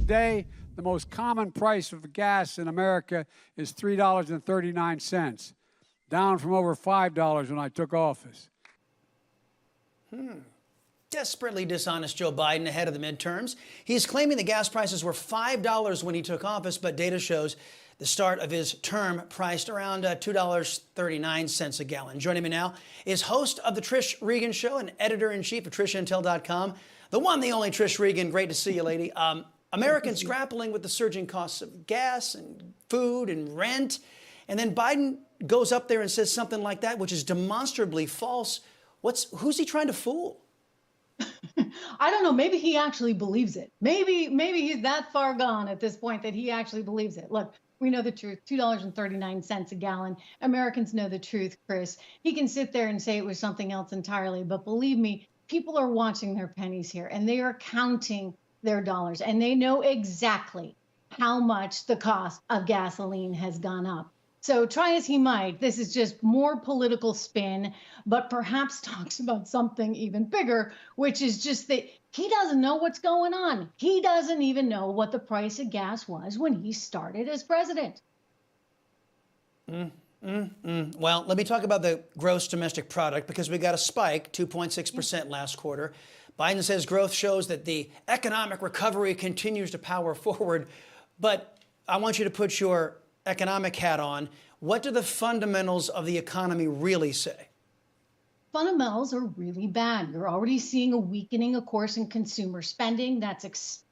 Today, the most common price of gas in America is $3.39, down from over $5 when I took office. Desperately dishonest Joe Biden ahead of the midterms. He's claiming the gas prices were $5 when he took office, but data shows the start of his term priced around $2.39 a gallon. Joining me now is host of the Trish Regan Show and editor-in-chief of TrishIntel.com, the one, the only Trish Regan. Great to see you, lady. Americans grappling with the surging costs of gas and food and rent. And then Biden goes up there and says something like that, which is demonstrably false. Who's he trying to fool? I don't know. Maybe he actually believes it. Maybe he's that far gone at this point that he actually believes it. Look, we know the truth. $2.39 a gallon. Americans know the truth, Chris. He can sit there and say it was something else entirely. But believe me, people are watching their pennies here, and they are counting their dollars, and they know exactly how much the cost of gasoline has gone up. So try as he might, this is just more political spin, but perhaps talks about something even bigger, which is just that he doesn't know what's going on. He doesn't even know what the price of gas was when he started as president. Well, let me talk about the gross domestic product, because we got a spike, 2.6% last quarter. Biden says growth shows that the economic recovery continues to power forward. But I want you to put your economic hat on. What do the fundamentals of the economy really say? Fundamentals are really bad. You're already seeing a weakening, of course, in consumer spending. That's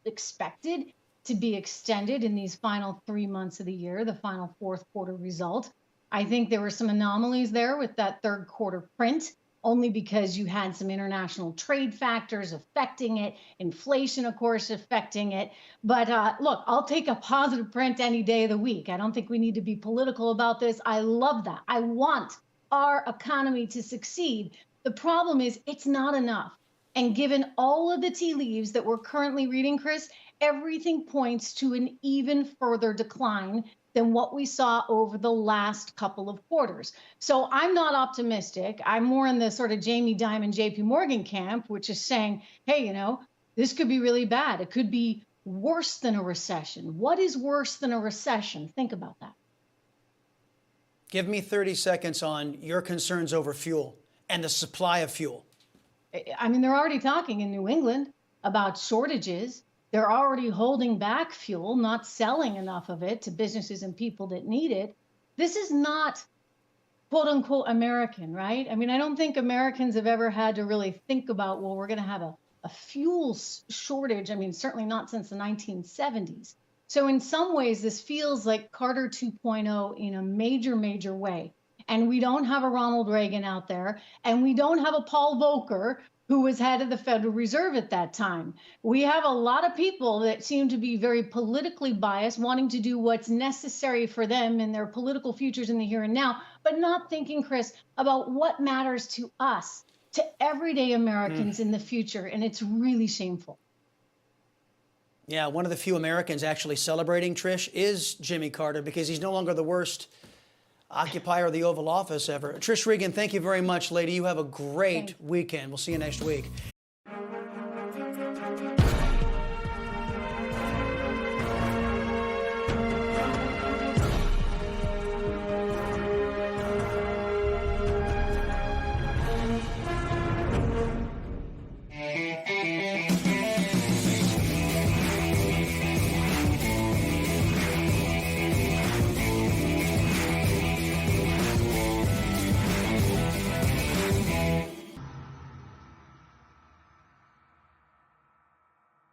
expected to be extended in these final 3 months of the year, the final fourth quarter result. I think there were some anomalies there with that third quarter print, only because you had some international trade factors affecting it, inflation, of course, affecting it. But look, I'll take a positive print any day of the week. I don't think we need to be political about this. I love that. I want our economy to succeed. The problem is it's not enough. And given all of the tea leaves that we're currently reading, Chris, everything points to an even further decline than what we saw over the last couple of quarters. So I'm not optimistic. I'm more in the sort of Jamie Dimon, JP Morgan camp, which is saying, hey, you know, this could be really bad. It could be worse than a recession. What is worse than a recession? Think about that. Give me 30 seconds on your concerns over fuel and the supply of fuel. I mean, they're already talking in New England about shortages. They're already holding back fuel, not selling enough of it to businesses and people that need it. This is not, quote unquote, American, right? I mean, I don't think Americans have ever had to really think about, well, we're going to have a fuel shortage. I mean, certainly not since the 1970s. So in some ways, this feels like Carter 2.0 in a major, major way. And we don't have a Ronald Reagan out there, and we don't have a Paul Volcker, who was head of the Federal Reserve at that time. We have a lot of people that seem to be very politically biased, wanting to do what's necessary for them and their political futures in the here and now, but not thinking, Chris, about what matters to us, to everyday Americans in the future. And it's really shameful. Yeah, one of the few Americans actually celebrating, Trish, is Jimmy Carter, because he's no longer the worst occupier of the Oval Office ever. Trish Regan, thank you very much, lady. You have a great weekend. We'll see you next week.